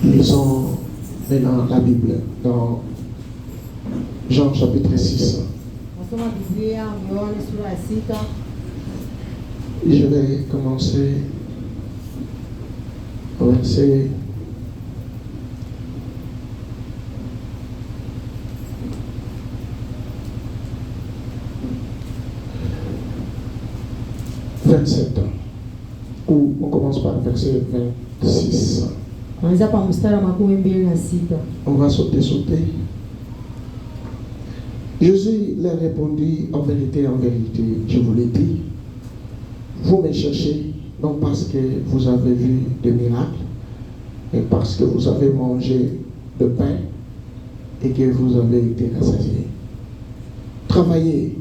Lisons maintenant la Bible dans Jean chapitre 6. Je vais commencer au verset 27, où on commence par le verset 26. On va sauter. Jésus leur répondit, en vérité, je vous l'ai dit, vous me cherchez, non parce que vous avez vu des miracles, mais parce que vous avez mangé le pain et que vous avez été rassasiés. Travaillez,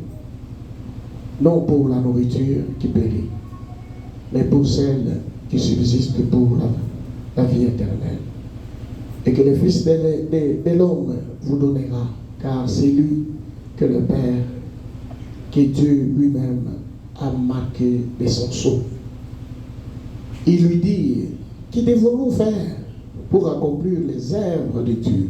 non pour la nourriture qui périt, mais pour celle qui subsiste pour la vie éternelle. Et que le Fils de l'homme vous donnera, car c'est lui que le Père, que Dieu lui-même a marqué de son sceau. Il lui dit, que devons-nous faire pour accomplir les œuvres de Dieu?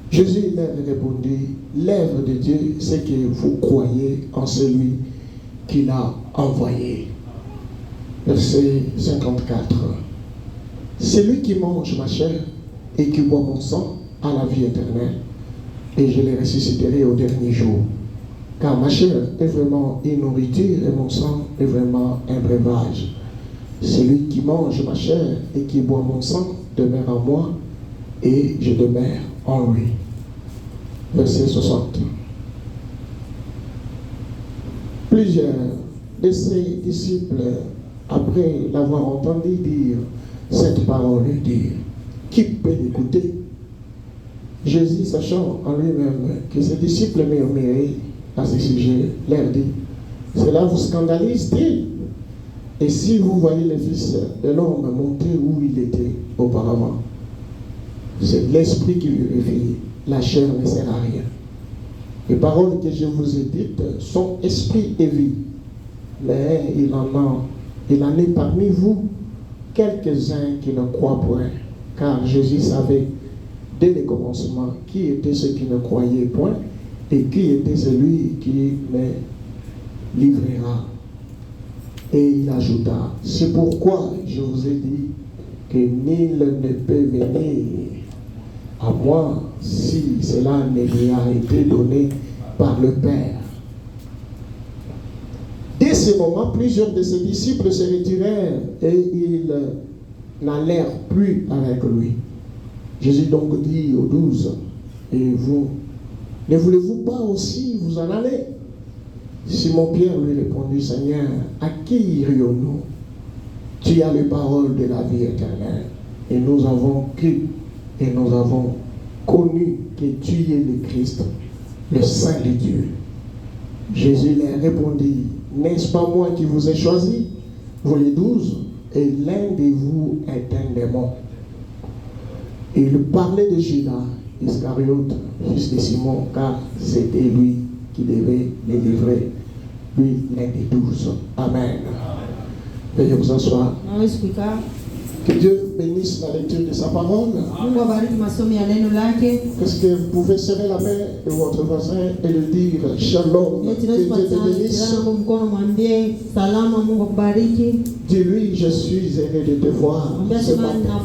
Jésus leur répondit, l'œuvre de Dieu, c'est que vous croyez en celui qu'il a envoyé. Verset 54. Celui qui mange ma chair et qui boit mon sang a la vie éternelle, et je les ressusciterai au dernier jour. Car ma chair est vraiment une nourriture et mon sang est vraiment un breuvage. Celui qui mange ma chair et qui boit mon sang demeure en moi et je demeure en lui. Verset 60. Plusieurs de ses disciples, après l'avoir entendu dire cette parole, dire, qui peut l'écouter? Jésus, sachant en lui-même que ses disciples murmuraient à ce sujet, leur dit, cela vous scandalise-t-il? Et si vous voyez le Fils de l'homme monter où il était auparavant, c'est l'esprit qui vérifie, la chair ne sert à rien. Les paroles que je vous ai dites sont esprit et vie, mais il en est parmi vous quelques-uns qui ne croient point, car Jésus savait dès le commencement qui était ceux qui ne croyaient point et qui était celui qui me livrera. Et il ajouta, c'est pourquoi je vous ai dit que nul ne peut venir à moi si cela ne lui a été donné par le Père. Dès ce moment, plusieurs de ses disciples se retirèrent et ils n'allèrent plus avec lui. Jésus donc dit aux 12, et vous, ne voulez-vous pas aussi vous en aller? Simon-Pierre lui répondit, Seigneur, à qui irions-nous? Tu as les paroles de la vie éternelle, et nous avons cru, et nous avons connu que tu es le Christ, le Saint de Dieu. Jésus leur répondit, n'est-ce pas moi qui vous ai choisi, vous les 12, et l'un de vous est un démon. Et il parlait de Judas Iscariote, fils de Simon, car c'était lui qui devait les livrer, lui l'un des 12. Amen. Veuillez vous asseoir. Que Dieu bénisse la lecture de sa parole. Est-ce que vous pouvez serrer la main de votre voisin et lui dire Shalom, que Dieu te bénisse. Dis-lui, je suis heureux de te voir ce matin.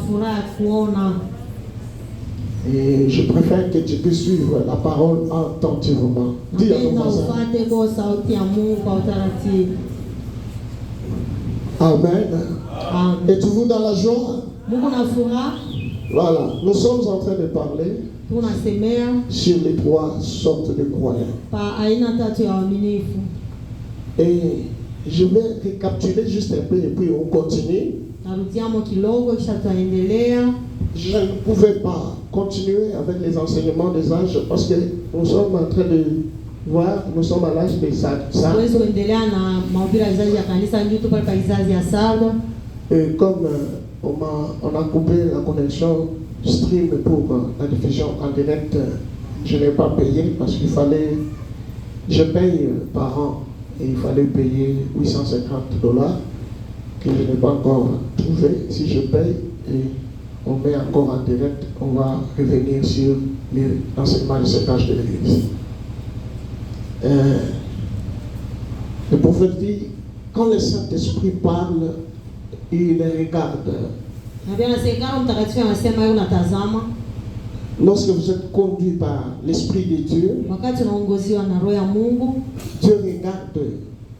Et je préfère que tu puisses suivre la parole attentivement. Dis à ton voisin. Amen. Êtes-vous dans la joie? Voilà, nous sommes en train de parler sur les 3 sortes de croyants. Et je vais récapituler juste un peu et puis on continue. Je ne pouvais pas continuer avec les enseignements des âges parce que nous sommes en train de voir, nous sommes à l'âge des sages. Et comme on a coupé la connexion stream pour la diffusion en direct, je n'ai pas payé parce qu'il fallait, je paye par an et il fallait payer $850 que que je n'ai pas encore trouvé. Si je paye et on met encore en direct, on va revenir sur l'enseignement de cet âge de l'Église. Le prophète dit, quand le Saint-Esprit parle, il les regarde. Lorsque vous êtes conduit par l'Esprit de Dieu, Dieu regarde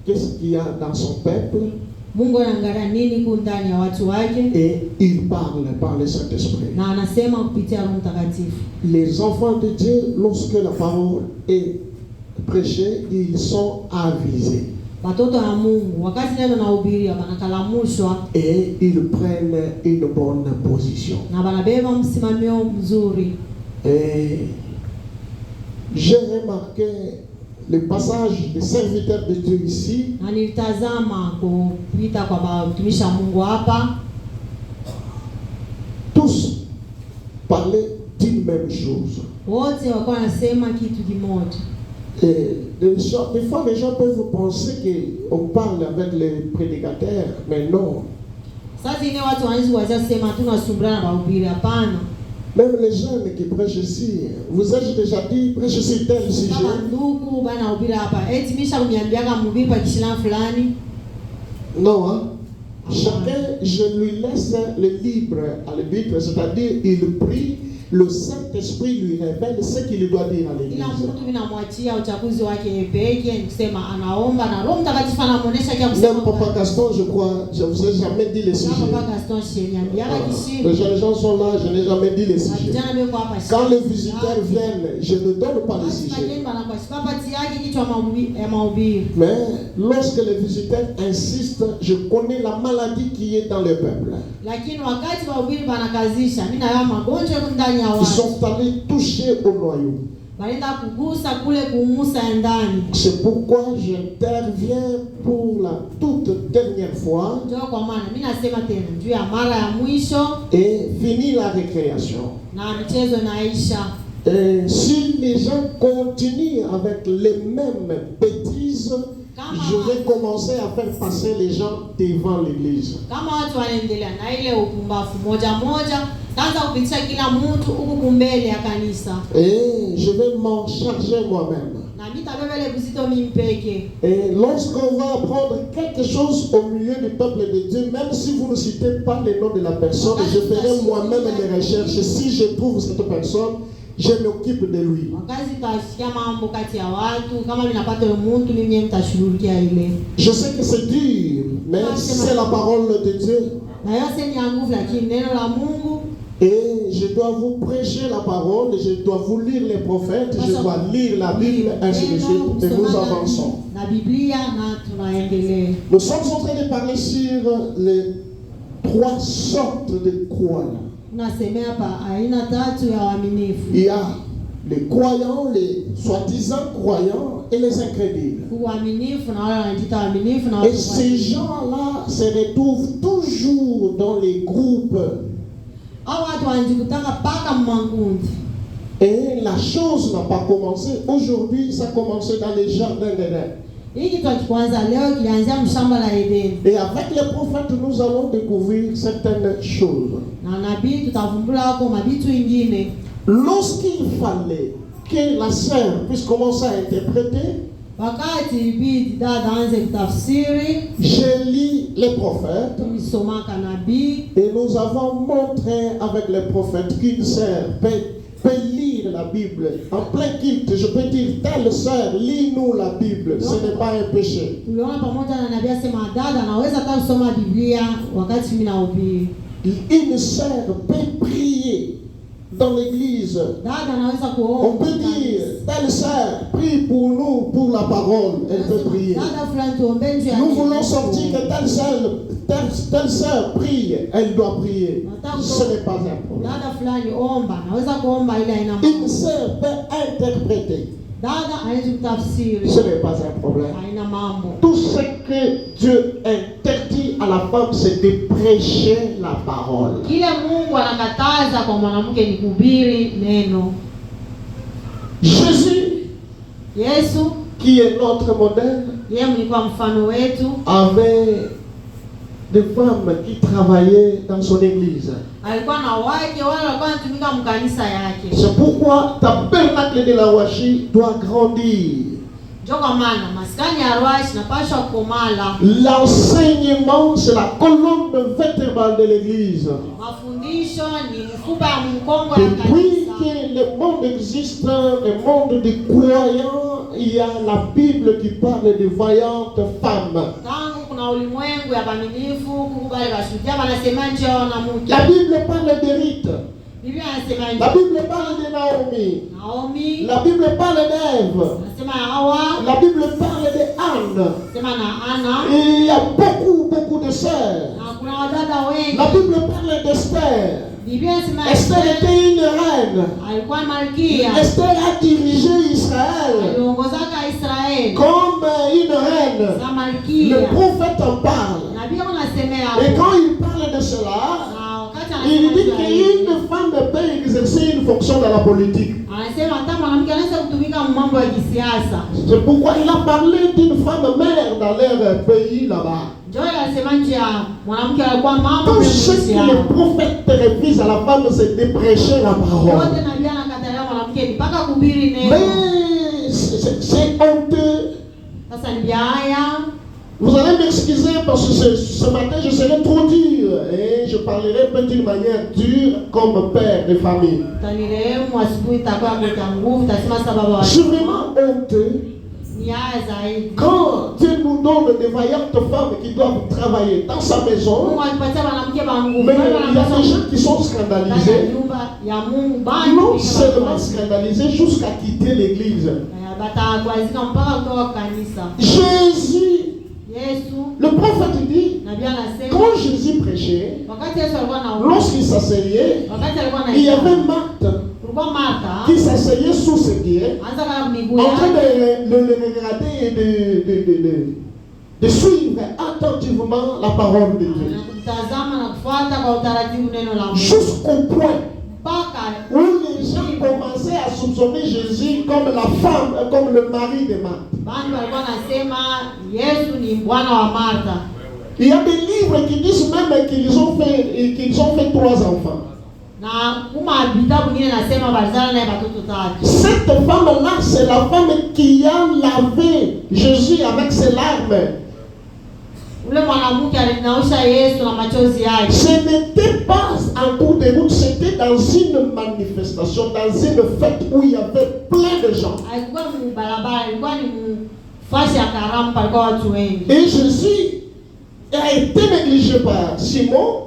qu'est-ce qu'il y a dans son peuple et il parle par le Saint-Esprit. Les enfants de Dieu, lorsque la parole est prêchée, ils sont avisés. Et ils prennent une bonne position. Et j'ai remarqué le passage des serviteurs de Dieu ici. Tous parlaient d'une même chose. Et des fois, les gens peuvent penser qu'on parle avec les prédicateurs, mais non. Même les jeunes qui prêchent ici, vous avez déjà dit, prêchez sur tel sujet. Non, hein? Chacun, je lui laisse le libre arbitre, c'est-à-dire il prie. Le Saint-Esprit lui révèle ce qu'il doit dire à l'Église. Même Papa Gaston, je crois, je ne vous ai jamais dit les sujets. Les gens sont là, je n'ai jamais dit les sujets. Quand les visiteurs viennent, je ne donne pas les sujets. Mais lorsque les visiteurs insistent, je connais la maladie qui est dans le peuple. Ils sont allés toucher au noyau. C'est pourquoi j'interviens pour la toute dernière fois et finir la récréation. Et si les gens continuent avec les mêmes bêtises, je vais commencer à faire passer les gens devant l'église. Et je vais m'en charger moi-même. Et lorsqu'on va apprendre quelque chose au milieu du peuple de Dieu, même si vous ne citez pas le nom de la personne, je ferai moi-même des recherches. Si je trouve cette personne, je m'occupe de lui. Je sais que c'est dur, mais c'est la parole de Dieu. Et je dois vous prêcher la parole, je dois vous lire les prophètes, je dois lire la Bible, ainsi de suite, et nous avançons. Nous sommes en train de parler sur les 3 sortes de croyants. Il y a les croyants, les soi-disant croyants et les incrédules. Et ces gens-là se retrouvent toujours dans les groupes. Et la chose n'a pas commencé aujourd'hui, ça a commencé dans les jardins d'Éden. Et avec les prophètes, nous allons découvrir certaines choses. Lorsqu'il fallait que la sœur puisse commencer à interpréter, j'ai lu les prophètes et nous avons montré avec les prophètes qu'une sœur peut lire la Bible en plein culte. Je peux dire, telle sœur, lis-nous la Bible, ce n'est pas un péché. Une sœur peut prier dans l'église. On peut dire, telle sœur, prie pour nous, pour la parole. Elle peut prier. Nous voulons sortir que telle sœur prie, elle doit prier. Ce n'est pas un problème. Une sœur peut interpréter. Ce n'est pas un problème. Tout ce que Dieu interdit à la femme, c'est de prêcher la parole. Jésus, qui est notre modèle, avait de femmes qui travaillaient dans son église. C'est pourquoi tabernacle de la Washi doit grandir. L'enseignement, c'est la colonne vertébrale de l'église. Depuis que le monde existe, le monde des croyants, il y a la Bible qui parle de vaillantes femmes. La Bible parle de Rite. La Bible parle de Naomi. La Bible parle d'Ève. La Bible parle de Anne. Et il y a beaucoup de sœurs. La Bible parle d'Esther. Esther était une reine. Esther a dirigé Israël comme une reine. Le prophète en parle. Et quand il parle de cela, il dit qu'une femme peut exercer une fonction dans la politique. C'est pourquoi il a parlé d'une femme mère dans leur pays là-bas. Tout ce que le prophète révise à la femme, c'est de prêcher la parole. Mais c'est honteux. Vous allez m'excuser parce que ce matin je serai trop dur et je parlerai peut-être d'une manière dure comme père de famille. Je suis vraiment honteux quand Dieu nous donne des vaillantes femmes qui doivent travailler dans sa maison, mais il y a des gens qui sont scandalisés, non seulement scandalisés jusqu'à quitter l'église. Jésus, le prophète dit, quand Jésus prêchait, lorsqu'il s'asseyait, il y avait Marthe qui s'asseyait sous ses pieds, en train de le regarder et de suivre attentivement la parole de Dieu. Jusqu'au point où les gens commençaient à soupçonner Jésus comme la femme, comme le mari de Marthe. Il y a des livres qui disent même qu'ils ont fait 3 enfants. Cette femme-là, c'est la femme qui a lavé Jésus avec ses larmes. Ce n'était pas en cours de route, c'était dans une manifestation, dans une fête où il y avait plein de gens. Et Jésus a été négligé par Simon.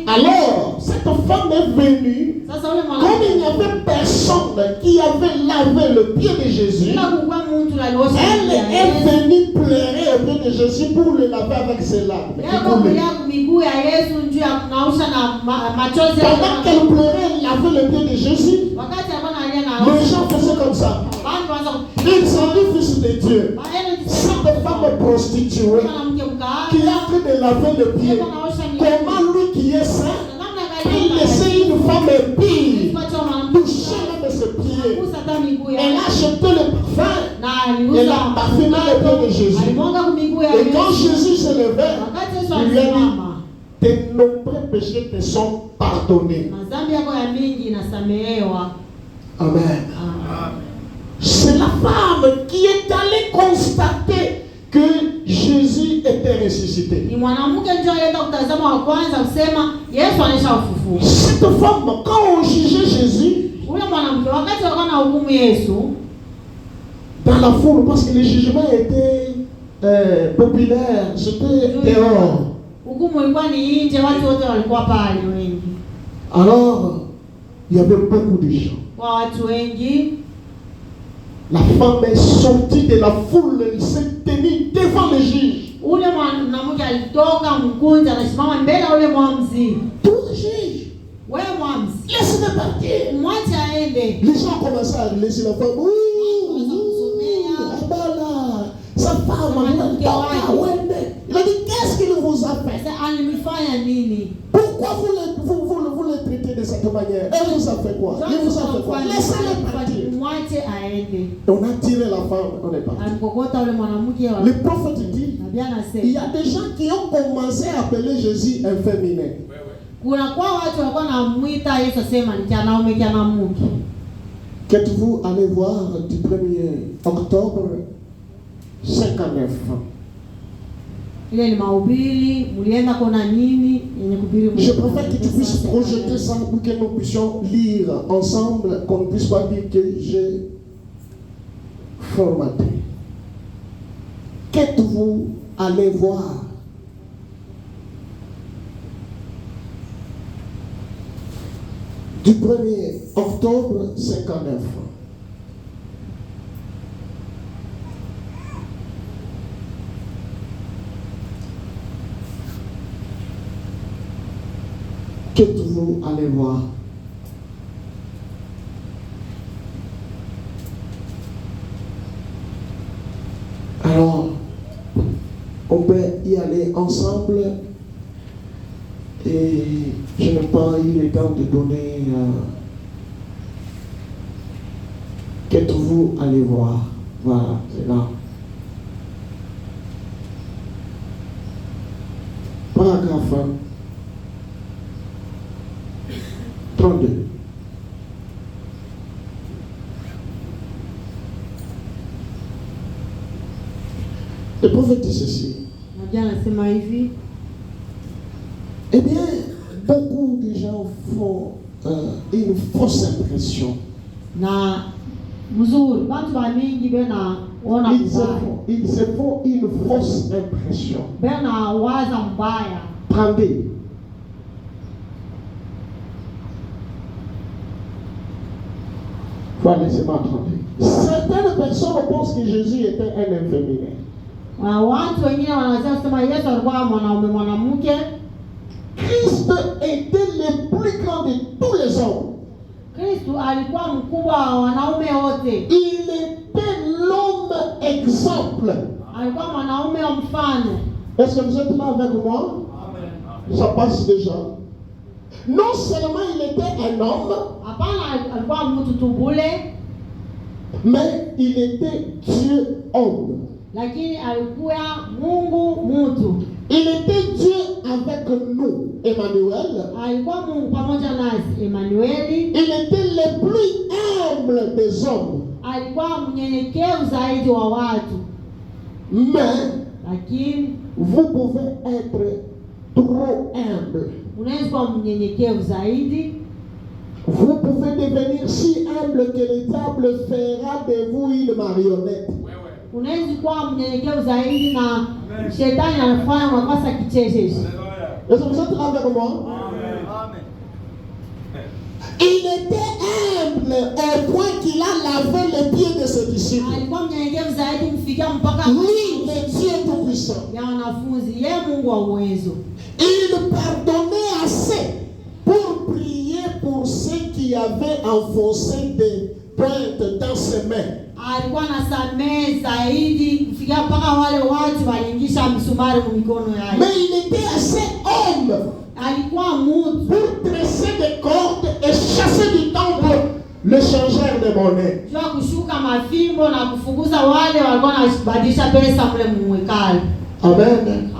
Alors, cette femme est venue, comme il n'y avait personne qui avait lavé le pied de Jésus, elle est venue pleurer au pied de Jésus pour le laver avec ses larmes. Pendant qu'elle pleurait, elle lavait le pied de Jésus. Les gens faisaient comme ça. Ils sont des fils de Dieu. Cette femme prostituée qui est en train de laver le pied, comment lui qui est saint, il laissait une femme impie toucher même ses pieds. Elle a acheté le parfum, elle a parfumé le pied de Jésus. Et quand Jésus se levait, il lui a dit, tes nombreux péchés te sont pardonnés. Amen. C'est la femme qui est allée constater que Jésus était ressuscité. Cette femme, quand on jugeait Jésus, dans la foule, parce que le jugement était populaire, c'était dehors. Alors, il y avait beaucoup de gens. La femme est sortie de la foule, elle s'est tenue devant le juge. Tout le juge. Laisse-le partir. Les gens commençaient à laisser la femme. Sa femme, il a dit, qu'est-ce qu'il vous a fait? Pourquoi vous le traitez de cette manière? Elle vous a fait quoi? Il vous a fait quoi? Laissez-le partir. On a tiré la femme, on est parti. Le prophète dit, Il y a des gens qui ont commencé à appeler Jésus un féminin. Qu'êtes-vous allé voir du 1er octobre 59? Je préfère que tu puisses projeter ça pour que nous puissions lire ensemble, qu'on ne puisse pas dire que j'ai formaté. Qu'êtes-vous allé voir? Du 1er octobre 59. Qu'êtes-vous allé voir? Alors, on peut y aller ensemble et je n'ai pas eu le temps de donner. Qu'êtes-vous allé voir? Voilà, c'est là. Paragraphe 32. Le prophète dit ceci. Eh bien, beaucoup de gens font une fausse impression. Ils se font une fausse impression. Attendez. Voilà, laissez-moi attendre. Certaines personnes pensent que Jésus était un inféminé. Christ était le plus grand de tous les hommes. Il était l'homme exemple. Est-ce que vous êtes là avec moi? Ça passe déjà. Non seulement il était un homme, mais il était Dieu homme. Il était Dieu avec nous, Emmanuel. Il était le plus humble des hommes. Mais vous pouvez être trop humble. Vous pouvez devenir si humble que le diable fera de vous une marionnette. Est-ce que vous êtes là avec moi? Il était humble au point qu'il a lavé les pieds de ses disciples. Lui, le Dieu tout-puissant. Il pardonnait assez pour prier pour ceux qui avaient enfoncé des pointes dans ses mains. Mais il était assez homme pour tresser des cordes et chasser du temple le changeur de monnaie. Amen.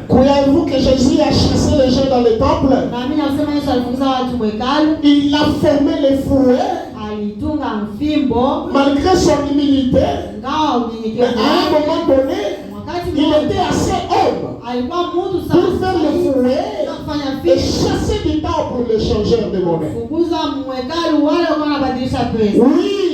Croyez-vous que Jésus a chassé les gens dans le temple? Il a formé les fouets. Malgré son humilité, mais à un moment donné, il était assez homme pour faire le fouet et chasser du temple le changeur de monnaie. Oui,